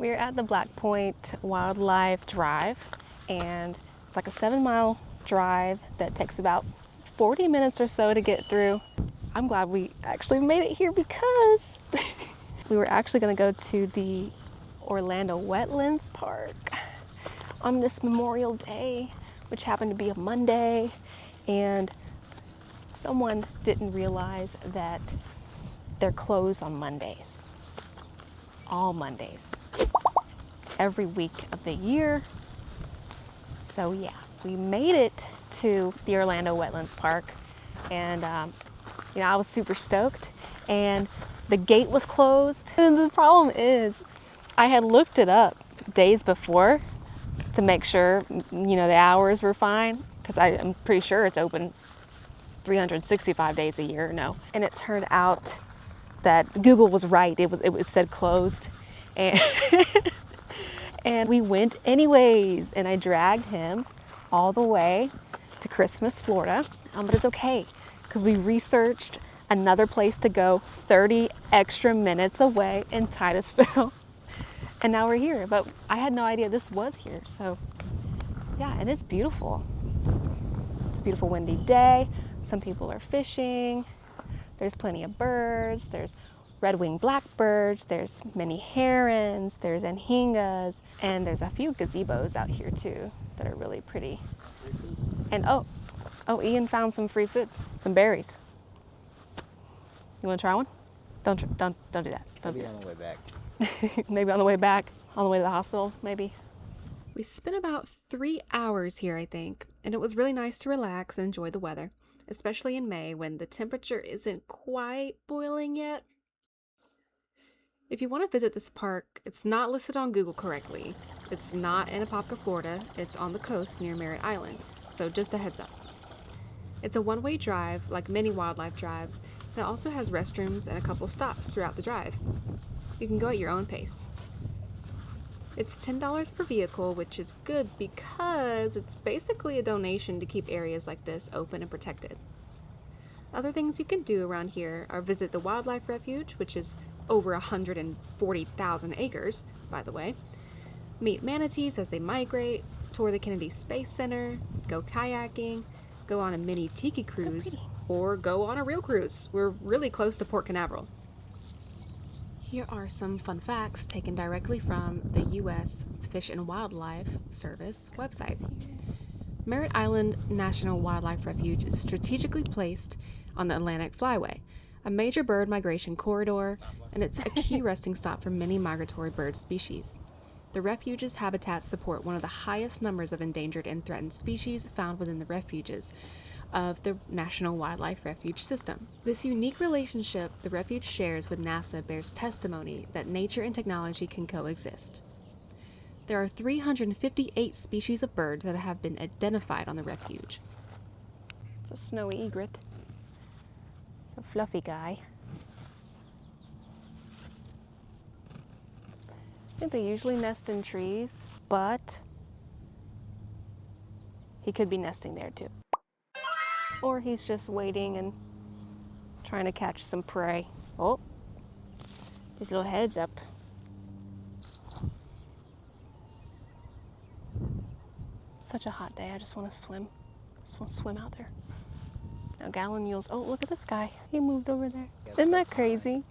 We're at the Black Point Wildlife Drive, and it's like a 7-mile drive that takes about 40 minutes or so to get through. I'm glad we actually made it here because we were actually going to go to the Orlando Wetlands Park on this Memorial Day, which happened to be a Monday, and someone didn't realize that they're closed on Mondays. All Mondays. Every week of the year. So yeah, we made it to the Orlando Wetlands Park, and I was super stoked, and the gate was closed. And the problem is, I had looked it up days before to make sure, the hours were fine, because I'm pretty sure it's open 365 days a year, no. And it turned out that Google was right. It said closed, and and we went anyways. And I dragged him all the way to Christmas, Florida, but it's okay because we researched another place to go 30 extra minutes away in Titusville, and now we're here. But I had no idea this was here, so yeah, and it's beautiful. It's a beautiful windy day. Some people are fishing. There's plenty of birds. There's red-winged blackbirds. There's many herons. There's anhingas. And there's a few gazebos out here too that are really pretty. And oh, Ian found some free food, some berries. You want to try one? Don't do that. Don't do that. On the way back. Maybe on the way back, on the way to the hospital, maybe. We spent about 3 hours here, I think, and it was really nice to relax and enjoy the weather, especially in May when the temperature isn't quite boiling yet. If you want to visit this park, it's not listed on Google correctly. It's not in Apopka, Florida. It's on the coast near Merritt Island, so just a heads up. It's a one-way drive, like many wildlife drives, that also has restrooms and a couple stops throughout the drive. You can go at your own pace. It's $10 per vehicle, which is good because it's basically a donation to keep areas like this open and protected. Other things you can do around here are visit the Wildlife Refuge, which is over 140,000 acres, by the way, meet manatees as they migrate, tour the Kennedy Space Center, go kayaking, go on a mini tiki cruise, or go on a real cruise. We're really close to Port Canaveral. Here are some fun facts taken directly from the U.S. Fish and Wildlife Service website. Merritt Island National Wildlife Refuge is strategically placed on the Atlantic Flyway, a major bird migration corridor, and it's a key resting stop for many migratory bird species. The refuge's habitats support one of the highest numbers of endangered and threatened species found within the refuges of the National Wildlife Refuge System. This unique relationship the refuge shares with NASA bears testimony that nature and technology can coexist. There are 358 species of birds that have been identified on the refuge. It's a snowy egret. It's a fluffy guy. I think they usually nest in trees, but he could be nesting there too. Or he's just waiting and trying to catch some prey. Oh, his little head's up. It's such a hot day. I just want to swim. I just want to swim out there. Now gallon mules. Oh, look at this guy. He moved over there. Isn't that crazy?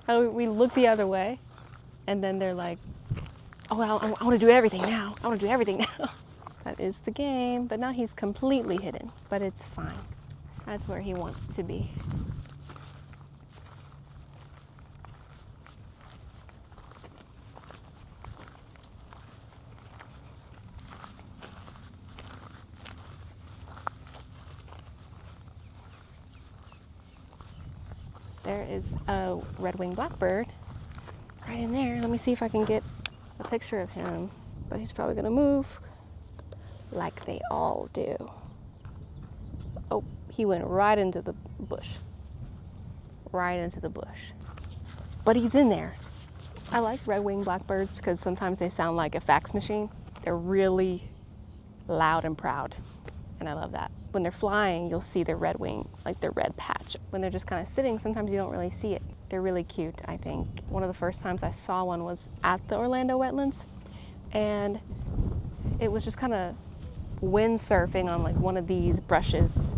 How we look the other way, and then they're like, "Oh, I want to do everything now. I want to do everything now." That is the game. But now he's completely hidden. But it's fine. That's where he wants to be. There is a red-winged blackbird right in there. Let me see if I can get a picture of him. But he's probably gonna move like they all do. Oh, he went right into the bush. Right into the bush. But he's in there. I like red-winged blackbirds because sometimes they sound like a fax machine. They're really loud and proud, and I love that. When they're flying, you'll see their red wing, like their red patch. When they're just kind of sitting, sometimes you don't really see it. They're really cute, I think. One of the first times I saw one was at the Orlando Wetlands, and it was just kind of windsurfing on like one of these brushes,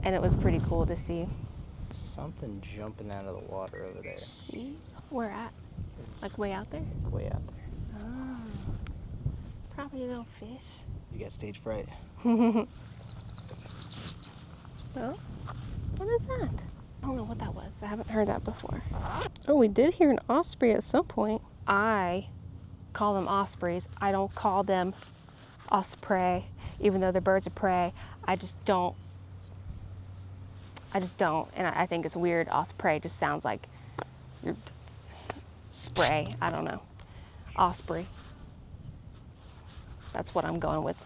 and it was pretty cool to see. Something jumping out of the water over there. See? Where at? Like way out there? Way out there. Oh. Probably a little fish. You got stage fright. Oh, what is that? I don't know what that was. I haven't heard that before. Oh, we did hear an osprey at some point. I call them ospreys. I don't call them osprey, even though they're birds of prey. I just don't. And I think it's weird. Osprey just sounds like you're spray. I don't know. Osprey. That's what I'm going with.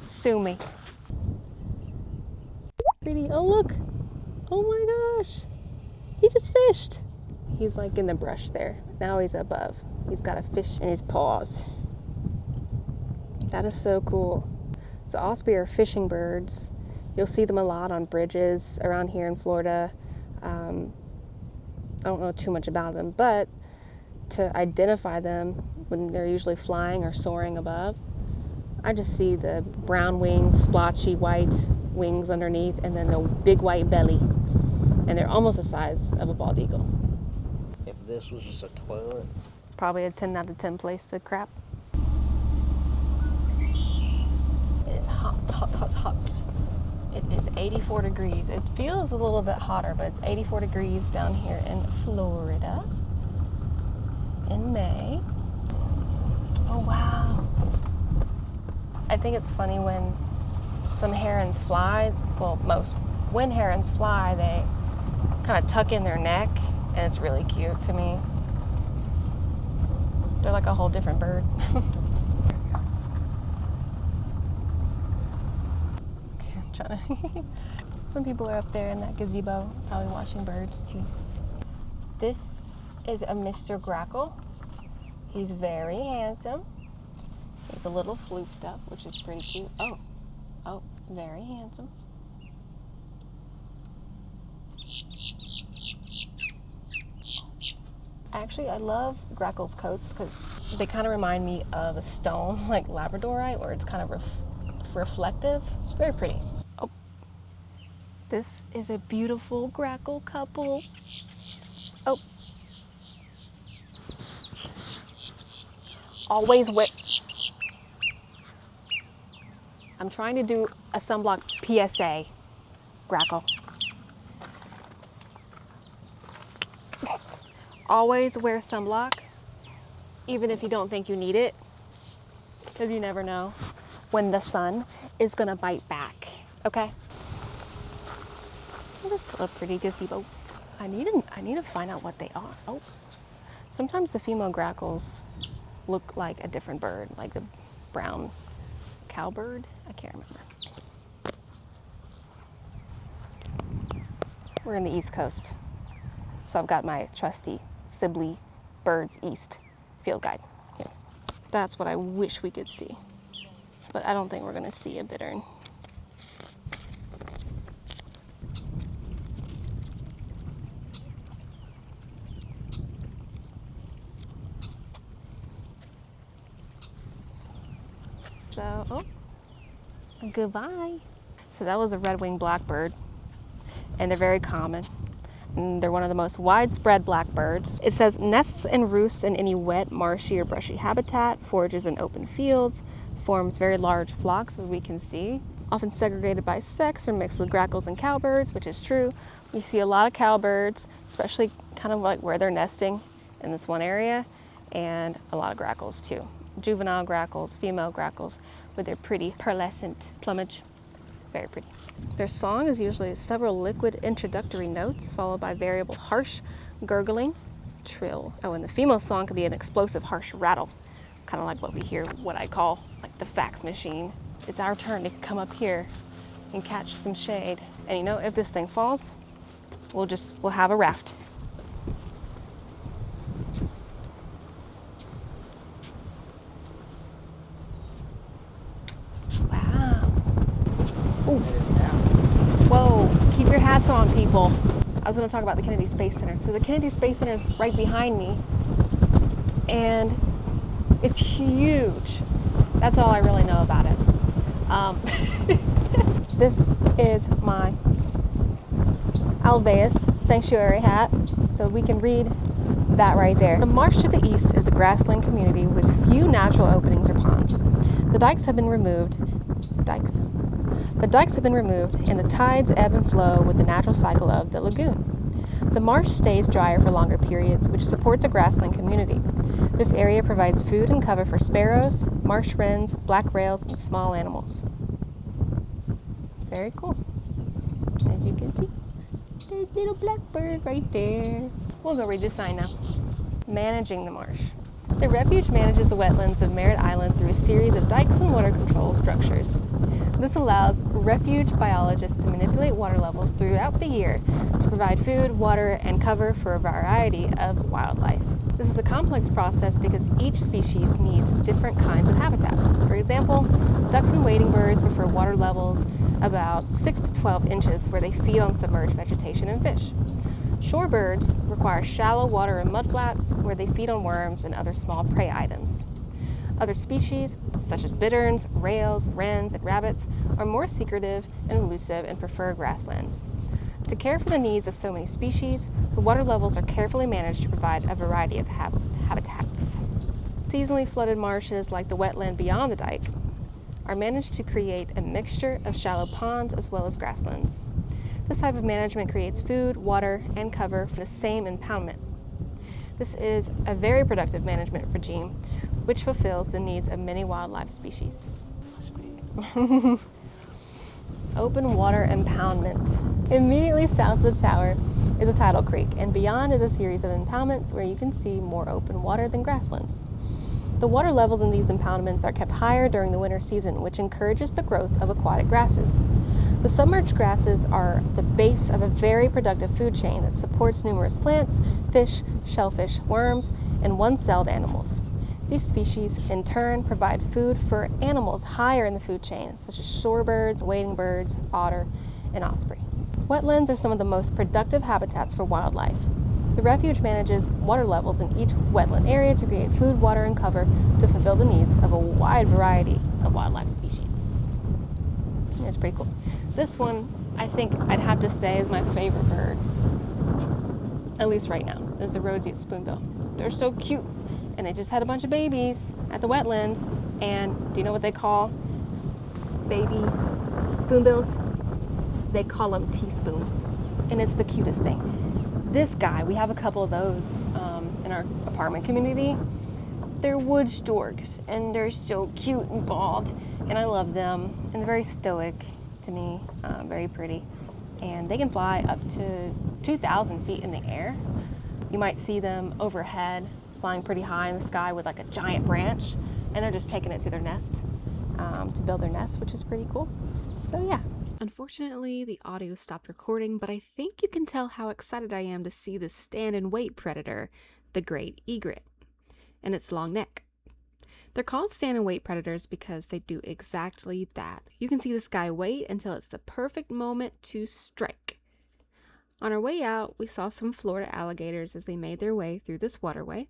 Sue me. Pretty. Oh, look. Oh my gosh. He just fished. He's like in the brush there. Now he's above. He's got a fish in his paws. That is so cool. So osprey are fishing birds. You'll see them a lot on bridges around here in Florida. I don't know too much about them, but to identify them when they're usually flying or soaring above, I just see the brown wings, splotchy white wings underneath, and then the big white belly. And they're almost the size of a bald eagle. If this was just a toilet. Probably a 10 out of 10 place to crap. It is hot, hot, hot, hot. It is 84 degrees. It feels a little bit hotter, but it's 84 degrees down here in Florida in May. Oh, wow. I think it's funny when some herons fly, well, when herons fly, they kind of tuck in their neck, and it's really cute to me. They're like a whole different bird. Some people are up there in that gazebo, probably watching birds too. This is a Mr. Grackle. He's very handsome. He's a little floofed up, which is pretty cute. Oh, very handsome. Actually, I love Grackle's coats because they kind of remind me of a stone, like labradorite, where it's kind of reflective. It's very pretty. Oh, this is a beautiful Grackle couple. Oh. Always wear. I'm trying to do a sunblock PSA, Grackle. Always wear sunblock, even if you don't think you need it, because you never know when the sun is gonna bite back, okay? Oh, this is a pretty gazebo. I need to find out what they are. Oh, sometimes the female grackles look like a different bird, like the brown cowbird. I can't remember. We're in the East Coast, so I've got my trusty Sibley Birds East field guide. Here. That's what I wish we could see, but I don't think we're gonna see a bittern. So, oh, goodbye. So that was a red-winged blackbird, and they're very common. And they're one of the most widespread blackbirds. It says nests and roosts in any wet, marshy, or brushy habitat, forages in open fields, forms very large flocks, as we can see, often segregated by sex or mixed with grackles and cowbirds, which is true. We see a lot of cowbirds, especially kind of like where they're nesting in this one area, and a lot of grackles too. Juvenile grackles, female grackles, with their pretty pearlescent plumage. Very pretty. Their song is usually several liquid introductory notes, followed by variable harsh gurgling trill. Oh, and the female song could be an explosive harsh rattle, kind of like what we hear, what I call like the fax machine. It's our turn to come up here and catch some shade. And you know, if this thing falls, we'll have a raft. Wow. Ooh. It is now. Whoa, keep your hats on, people. I was going to talk about the Kennedy Space Center. So the Kennedy Space Center is right behind me, and it's huge. That's all I really know about it. This is my Alveus Sanctuary hat, so we can read that right there. The marsh to the east is a grassland community with few natural openings or ponds. The dikes have been removed. The dikes have been removed, and the tides ebb and flow with the natural cycle of the lagoon. The marsh stays drier for longer periods, which supports a grassland community. This area provides food and cover for sparrows, marsh wrens, black rails, and small animals. Very cool. As you can see, there's a little blackbird right there. We'll go read this sign now. Managing the marsh. The refuge manages the wetlands of Merritt Island through a series of dikes and water control structures. This allows refuge biologists to manipulate water levels throughout the year to provide food, water, and cover for a variety of wildlife. This is a complex process because each species needs different kinds of habitat. For example, ducks and wading birds prefer water levels about 6 to 12 inches where they feed on submerged vegetation and fish. Shorebirds require shallow water and mudflats where they feed on worms and other small prey items. Other species, such as bitterns, rails, wrens, and rabbits, are more secretive and elusive and prefer grasslands. To care for the needs of so many species, the water levels are carefully managed to provide a variety of habitats. Seasonally flooded marshes, like the wetland beyond the dike, are managed to create a mixture of shallow ponds as well as grasslands. This type of management creates food, water, and cover for the same impoundment. This is a very productive management regime which fulfills the needs of many wildlife species. Open water impoundment. Immediately south of the tower is a tidal creek, and beyond is a series of impoundments where you can see more open water than grasslands. The water levels in these impoundments are kept higher during the winter season, which encourages the growth of aquatic grasses. The submerged grasses are the base of a very productive food chain that supports numerous plants, fish, shellfish, worms, and one-celled animals. These species, in turn, provide food for animals higher in the food chain, such as shorebirds, wading birds, otter, and osprey. Wetlands are some of the most productive habitats for wildlife. The refuge manages water levels in each wetland area to create food, water, and cover to fulfill the needs of a wide variety of wildlife species. It's pretty cool. This one, I think I'd have to say, is my favorite bird, at least right now, is the roseate spoonbill. They're so cute, and they just had a bunch of babies at the wetlands, and do you know what they call baby spoonbills? They call them teaspoons, and it's the cutest thing. This guy, we have a couple of those in our apartment community. They're wood storks, and they're so cute and bald, and I love them, and they're very stoic to me, very pretty, and they can fly up to 2,000 feet in the air. You might see them overhead, flying pretty high in the sky with like a giant branch, and they're just taking it to their nest to build their nest, which is pretty cool. So yeah. Unfortunately, the audio stopped recording, but I think you can tell how excited I am to see the stand-and-wait predator, the great egret, and its long neck. They're called stand-and-wait predators because they do exactly that. You can see this guy wait until it's the perfect moment to strike. On our way out, we saw some Florida alligators as they made their way through this waterway.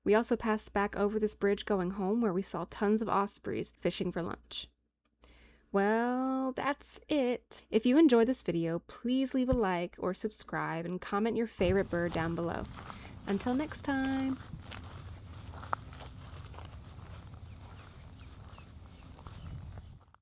We also passed back over this bridge going home where we saw tons of ospreys fishing for lunch. Well, that's it. If you enjoyed this video, please leave a like or subscribe and comment your favorite bird down below. Until next time.